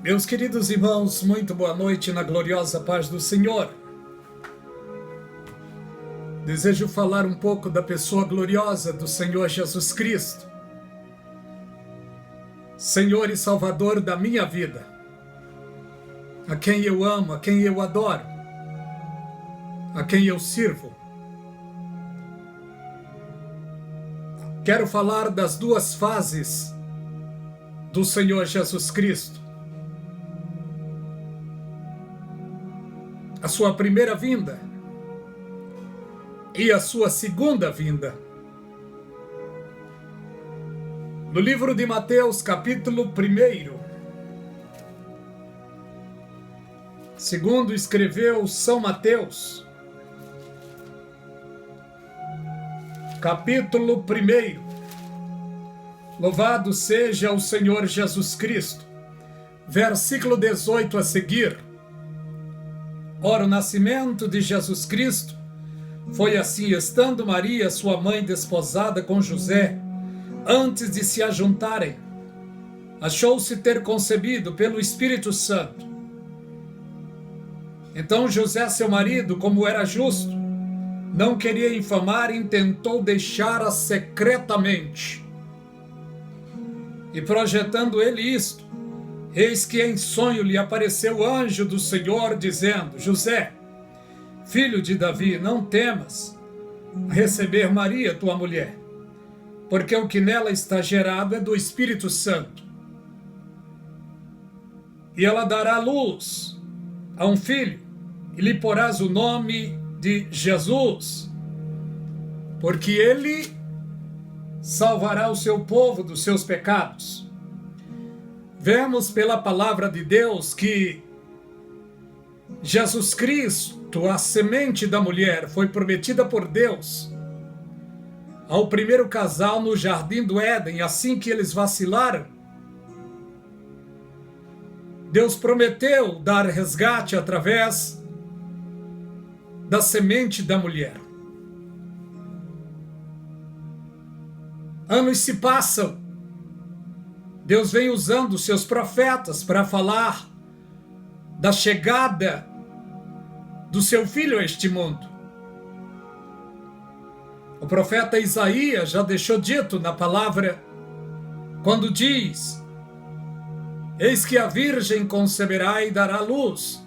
Meus queridos irmãos, muito boa noite na gloriosa paz do Senhor. Desejo falar um pouco da pessoa gloriosa do Senhor Jesus Cristo, Senhor e Salvador da minha vida, a quem eu amo, a quem eu adoro, a quem eu sirvo. Quero falar das duas fases do Senhor Jesus Cristo. A sua primeira vinda e a sua segunda vinda. No livro de Mateus, capítulo 1, segundo escreveu São Mateus, capítulo 1, louvado seja o Senhor Jesus Cristo, versículo 18 a seguir. Ora, o nascimento de Jesus Cristo foi assim: estando Maria, sua mãe, desposada com José, antes de se ajuntarem, achou-se ter concebido pelo Espírito Santo. Então José, seu marido, como era justo, não queria infamar e intentou deixá-la secretamente. E projetando ele isto, eis que em sonho lhe apareceu o anjo do Senhor, dizendo: José, filho de Davi, não temas receber Maria, tua mulher, porque o que nela está gerado é do Espírito Santo. E ela dará luz a um filho, e lhe porás o nome de Jesus, porque ele salvará o seu povo dos seus pecados. Vemos pela palavra de Deus que Jesus Cristo, a semente da mulher, foi prometida por Deus ao primeiro casal no jardim do Éden. Assim que eles vacilaram, Deus prometeu dar resgate através da semente da mulher. Anos se passam, Deus vem usando os seus profetas para falar da chegada do seu filho a este mundo. O profeta Isaías já deixou dito na palavra, quando diz: eis que a virgem conceberá e dará luz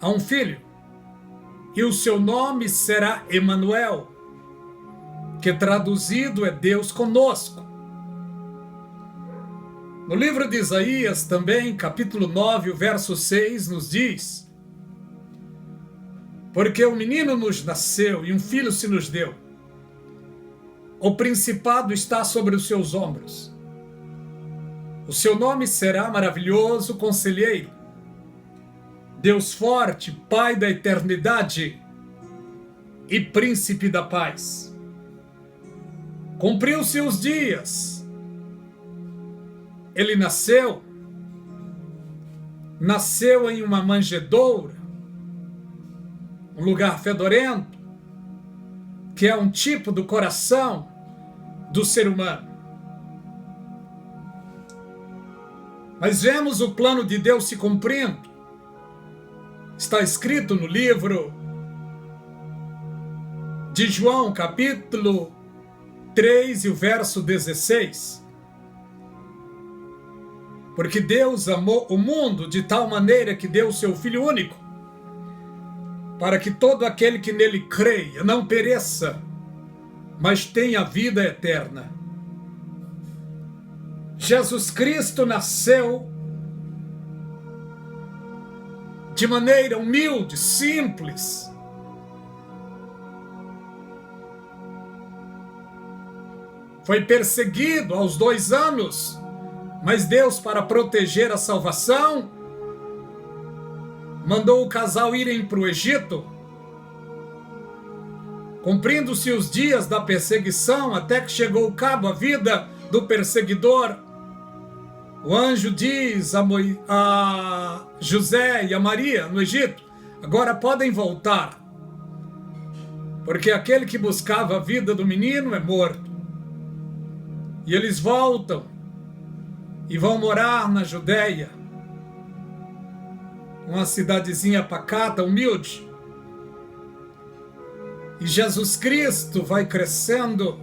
a um filho, e o seu nome será Emanuel, que traduzido é Deus conosco. No livro de Isaías também, capítulo 9, o verso 6, nos diz: porque um menino nos nasceu e um filho se nos deu. O principado está sobre os seus ombros. O seu nome será Maravilhoso Conselheiro, Deus Forte, Pai da Eternidade e Príncipe da Paz. Cumpriu-se os dias. Ele nasceu em uma manjedoura, um lugar fedorento, que é um tipo do coração do ser humano. Mas vemos o plano de Deus se cumprindo. Está escrito no livro de João, capítulo 3 e o verso 16. Porque Deus amou o mundo de tal maneira que deu o seu Filho único, para que todo aquele que nele creia não pereça, mas tenha vida eterna. Jesus Cristo nasceu de maneira humilde, simples. Foi perseguido aos 2 anos, mas Deus, para proteger a salvação, mandou o casal irem para o Egito. Cumprindo-se os dias da perseguição, até que chegou ao cabo a vida do perseguidor, o anjo diz a José e a Maria no Egito: agora podem voltar, porque aquele que buscava a vida do menino é morto. E eles voltam e vão morar na Judéia, uma cidadezinha pacata, humilde. E Jesus Cristo vai crescendo.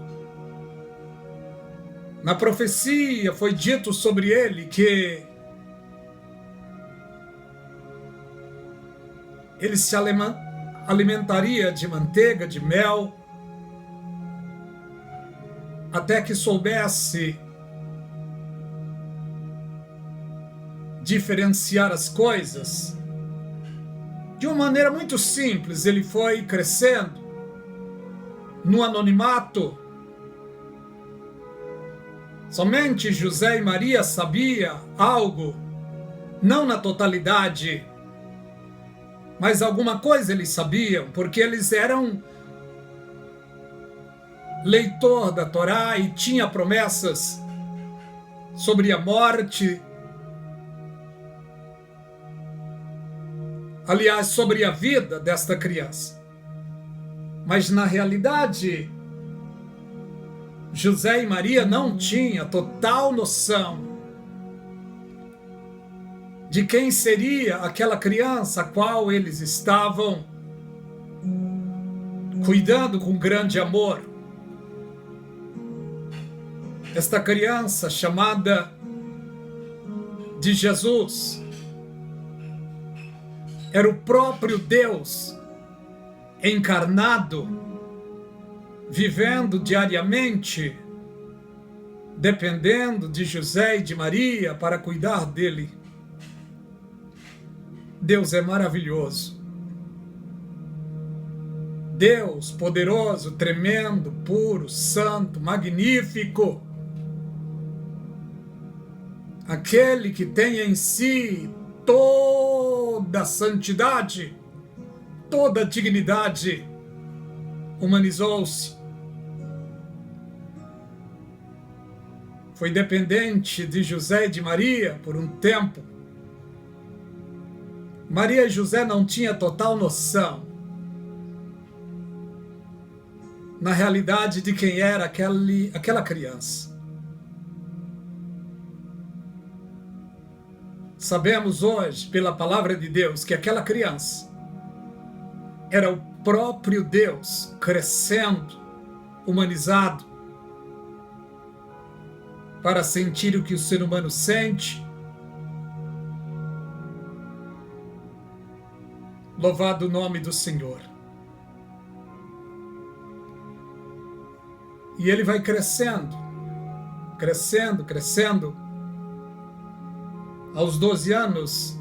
Na profecia foi dito sobre ele que ele se alimentaria de manteiga, de mel, até que soubesse diferenciar as coisas. De uma maneira muito simples, ele foi crescendo no anonimato. Somente José e Maria sabiam algo, não na totalidade, mas alguma coisa eles sabiam, porque eles eram leitor da Torá e tinha promessas sobre a morte, aliás, sobre a vida desta criança. Mas na realidade, José e Maria não tinham total noção de quem seria aquela criança a qual eles estavam cuidando com grande amor. Esta criança chamada de Jesus era o próprio Deus encarnado, vivendo diariamente, dependendo de José e de Maria para cuidar dele. Deus é maravilhoso. Deus poderoso, tremendo, puro, santo, magnífico. Aquele que tem em si toda a santidade, toda a dignidade, humanizou-se. Foi dependente de José e de Maria por um tempo. Maria e José não tinham total noção, na realidade, de quem era aquela criança. Sabemos hoje, pela palavra de Deus, que aquela criança era o próprio Deus crescendo, humanizado, para sentir o que o ser humano sente. Louvado o nome do Senhor. E ele vai crescendo, crescendo, crescendo. Aos 12 anos,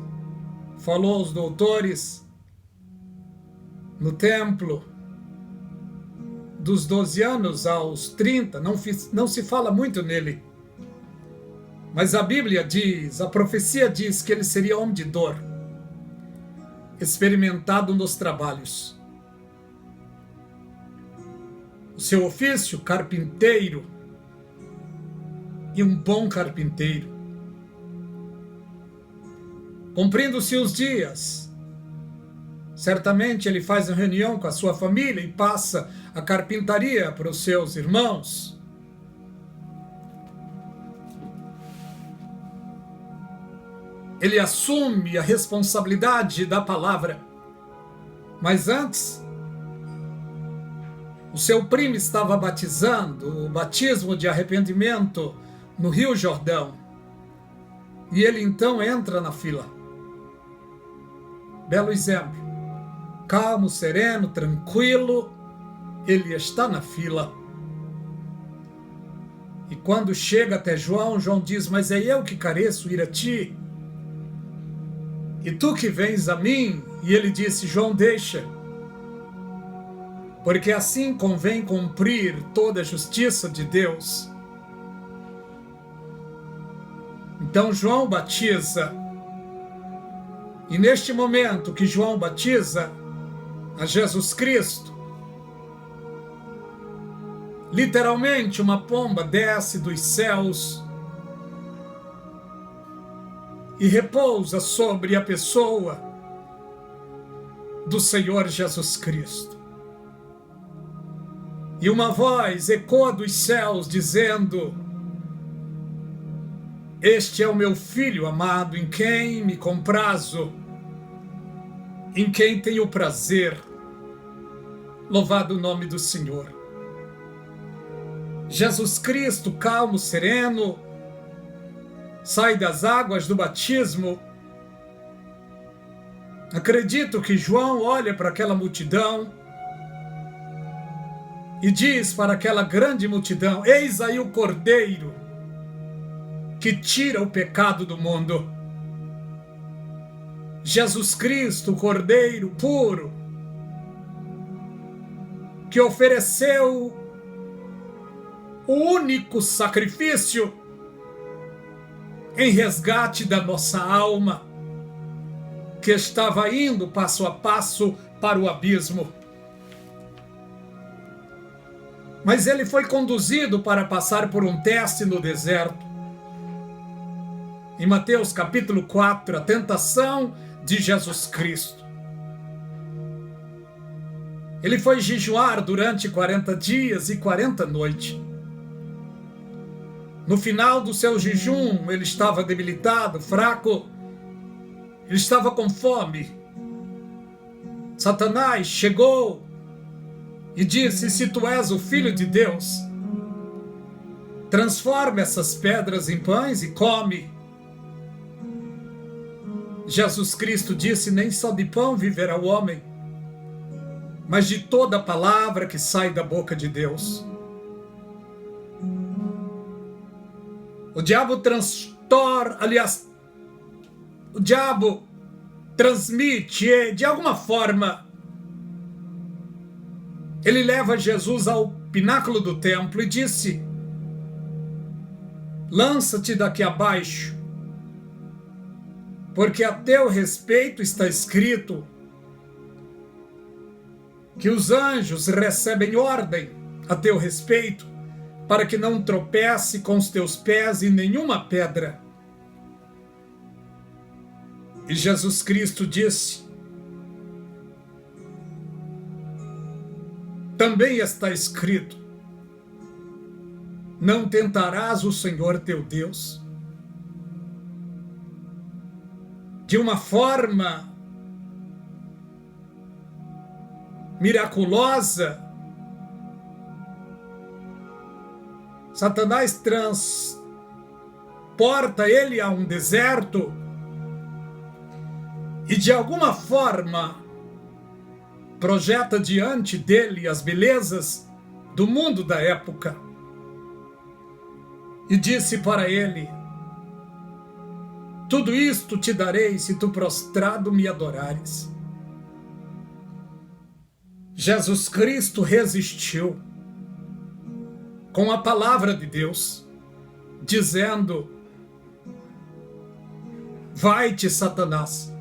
falou aos doutores no templo. Dos 12 anos aos 30, não se fala muito nele. Mas a Bíblia diz, a profecia diz que ele seria homem de dor, experimentado nos trabalhos. O seu ofício, carpinteiro, e um bom carpinteiro. Cumprindo-se os dias, certamente ele faz uma reunião com a sua família e passa a carpintaria para os seus irmãos. Ele assume a responsabilidade da palavra. Mas antes, o seu primo estava batizando, o batismo de arrependimento no Rio Jordão. E ele então entra na fila. Belo exemplo. Calmo, sereno, tranquilo, ele está na fila. E quando chega até João, João diz: mas é eu que careço ir a ti, e tu que vens a mim? E ele disse: João, deixa, porque assim convém cumprir toda a justiça de Deus. Então João batiza, e neste momento que João batiza a Jesus Cristo, literalmente uma pomba desce dos céus e repousa sobre a pessoa do Senhor Jesus Cristo. E uma voz ecoa dos céus dizendo: este é o meu filho amado, em quem me comprazo. em quem tenho prazer. Louvado o nome do Senhor. Jesus Cristo, calmo, sereno, sai das águas do batismo. Acredito que João olha para aquela multidão e diz para aquela grande multidão: eis aí o Cordeiro que tira o pecado do mundo. Jesus Cristo, o Cordeiro puro, que ofereceu o único sacrifício em resgate da nossa alma, que estava indo passo a passo para o abismo. Mas ele foi conduzido para passar por um teste no deserto. Em Mateus capítulo 4, a tentação de Jesus Cristo. Ele foi jejuar durante 40 dias e 40 noites. No final do seu jejum, ele estava debilitado, fraco, ele estava com fome. Satanás chegou e disse: se tu és o Filho de Deus, transforma essas pedras em pães e come. Jesus Cristo disse: nem só de pão viverá o homem, mas de toda palavra que sai da boca de Deus. O diabo transmite, de alguma forma, ele leva Jesus ao pináculo do templo e disse: lança-te daqui abaixo, porque a teu respeito está escrito que os anjos recebem ordem a teu respeito, para que não tropece com os teus pés em nenhuma pedra. E Jesus Cristo disse: também está escrito, não tentarás o Senhor teu Deus. De uma forma miraculosa, Satanás transporta ele a um deserto e de alguma forma projeta diante dele as belezas do mundo da época e disse para ele: tudo isto te darei se tu prostrado me adorares. Jesus Cristo resistiu com a palavra de Deus, dizendo: vai-te, Satanás,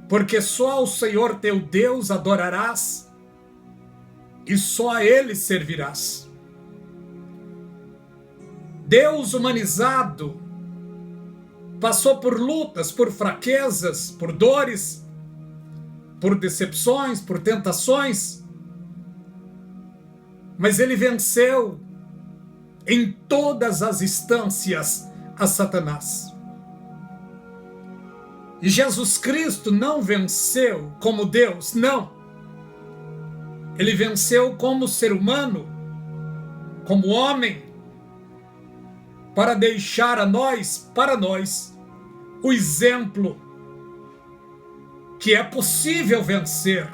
porque só ao Senhor teu Deus adorarás e só a Ele servirás. Deus humanizado passou por lutas, por fraquezas, por dores, por decepções, por tentações, mas ele venceu em todas as instâncias a Satanás. E Jesus Cristo não venceu como Deus, não. Ele venceu como ser humano, como homem, para deixar para nós, o exemplo que é possível vencer.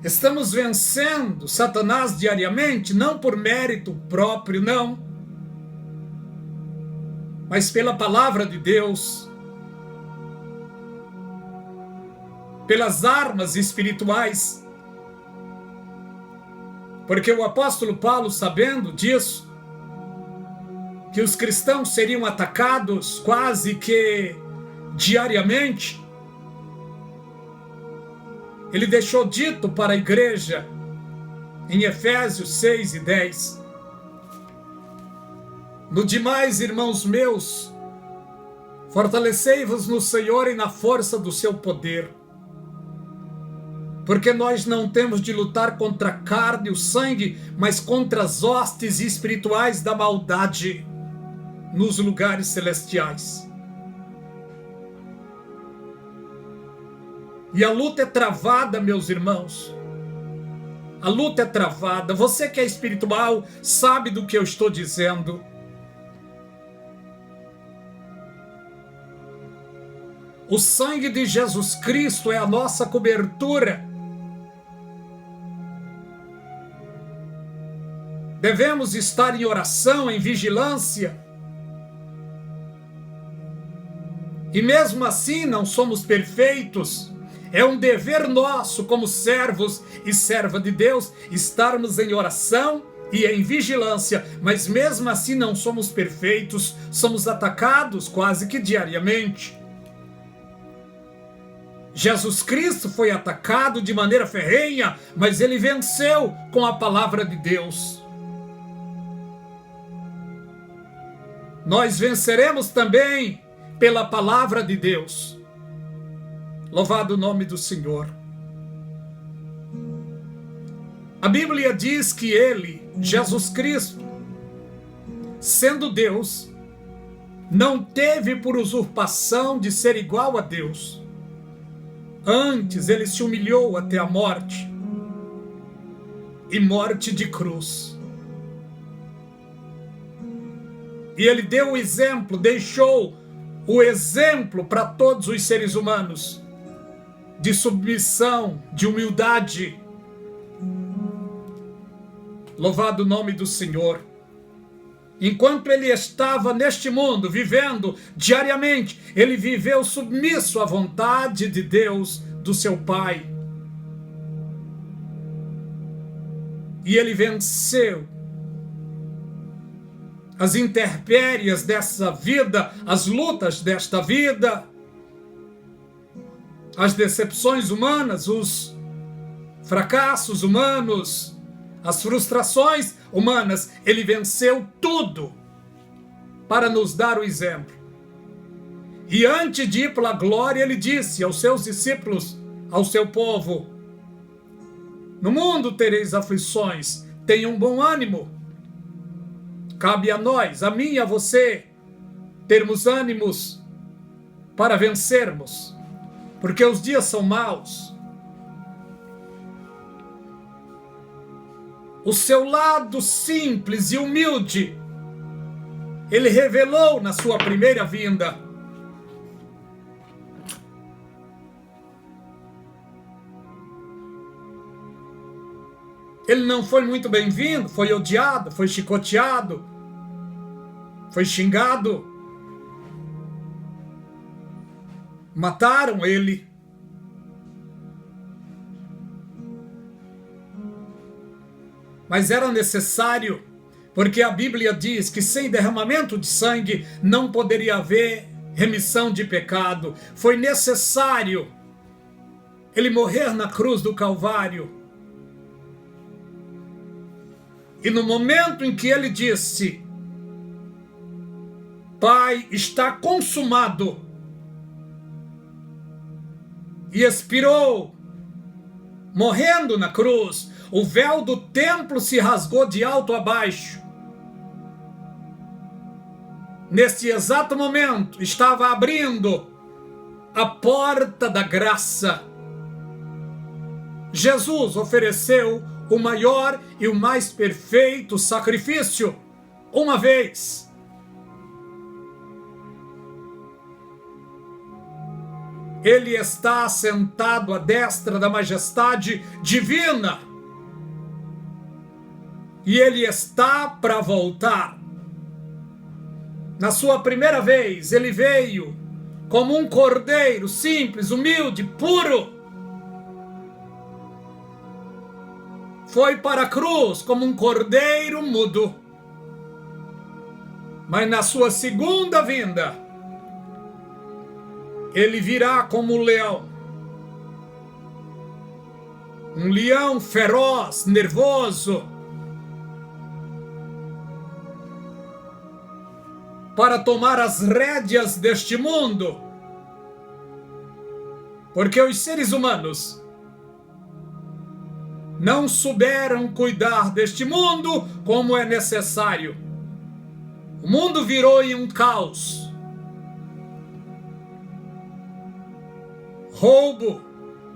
Estamos vencendo Satanás diariamente, não por mérito próprio, não, mas pela palavra de Deus, pelas armas espirituais. Porque o apóstolo Paulo, sabendo disso, que os cristãos seriam atacados quase que diariamente, ele deixou dito para a igreja, em Efésios 6 e 10, no demais, irmãos meus, fortalecei-vos no Senhor e na força do seu poder, porque nós não temos de lutar contra a carne e o sangue, mas contra as hostes espirituais da maldade. nos lugares celestiais. E a luta é travada, meus irmãos. A luta é travada. Você que é espiritual sabe do que eu estou dizendo. O sangue de Jesus Cristo é a nossa cobertura. Devemos estar em oração, em vigilância. E mesmo assim não somos perfeitos. É um dever nosso, como servos e serva de Deus, estarmos em oração e em vigilância. Mas mesmo assim não somos perfeitos, somos atacados quase que diariamente. Jesus Cristo foi atacado de maneira ferrenha, mas ele venceu com a palavra de Deus. Nós venceremos também pela palavra de Deus. Louvado o nome do Senhor. A Bíblia diz que ele, Jesus Cristo, sendo Deus, não teve por usurpação de ser igual a Deus. Antes ele se humilhou até a morte, e morte de cruz. E ele deu o exemplo, deixou o exemplo para todos os seres humanos, de submissão, de humildade. Louvado o nome do Senhor. Enquanto ele estava neste mundo, vivendo diariamente, ele viveu submisso à vontade de Deus, do seu Pai. E ele venceu as intempéries dessa vida, as lutas desta vida, as decepções humanas, os fracassos humanos, as frustrações humanas. Ele venceu tudo para nos dar o exemplo. E antes de ir para a glória, ele disse aos seus discípulos, ao seu povo: no mundo tereis aflições, tenham bom ânimo. Cabe a nós, a mim e a você, termos ânimos para vencermos, porque os dias são maus. O seu lado simples e humilde, ele revelou na sua primeira vinda. Ele não foi muito bem-vindo, foi odiado, foi chicoteado, foi xingado. Mataram ele. Mas era necessário, porque a Bíblia diz que sem derramamento de sangue não poderia haver remissão de pecado. Foi necessário ele morrer na cruz do Calvário. E no momento em que ele disse: Pai, está consumado, e expirou, morrendo na cruz, o véu do templo se rasgou de alto a baixo. Neste exato momento, estava abrindo a porta da graça. Jesus ofereceu o maior e o mais perfeito sacrifício, uma vez. Ele está sentado à destra da majestade divina. E ele está para voltar. Na sua primeira vez, ele veio como um cordeiro simples, humilde, puro. Foi para a cruz como um cordeiro mudo. Mas na sua segunda vinda, ele virá como um leão. Um leão feroz, nervoso, para tomar as rédeas deste mundo. Porque os seres humanos não souberam cuidar deste mundo como é necessário. O mundo virou em um caos. Roubo,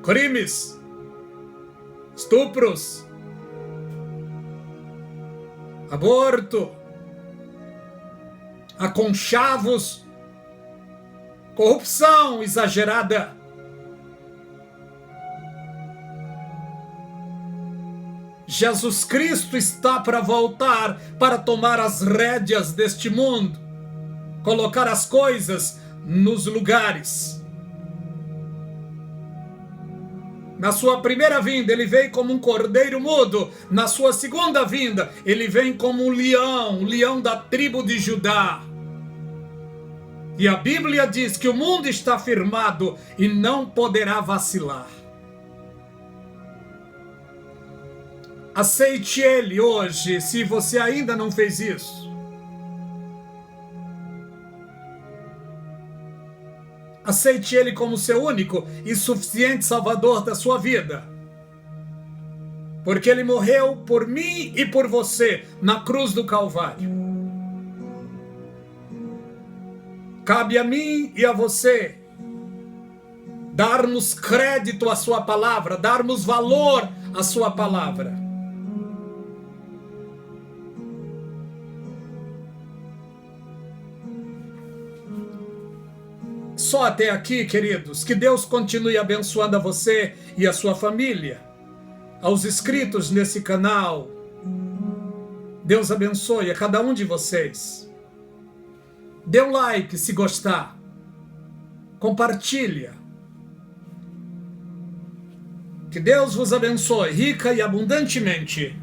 crimes, estupros, aborto, aconchavos, corrupção exagerada. Jesus Cristo está para voltar, para tomar as rédeas deste mundo, colocar as coisas nos lugares. Na sua primeira vinda, ele veio como um cordeiro mudo. Na sua segunda vinda, ele vem como um leão da tribo de Judá. E a Bíblia diz que o mundo está firmado e não poderá vacilar. Aceite ele hoje, se você ainda não fez isso. Aceite ele como seu único e suficiente Salvador da sua vida. Porque ele morreu por mim e por você na cruz do Calvário. Cabe a mim e a você darmos crédito à sua palavra, darmos valor à sua palavra. Só até aqui, queridos. Que Deus continue abençoando a você e a sua família. Aos inscritos nesse canal, Deus abençoe a cada um de vocês. Dê um like se gostar. Compartilha. Que Deus vos abençoe rica e abundantemente.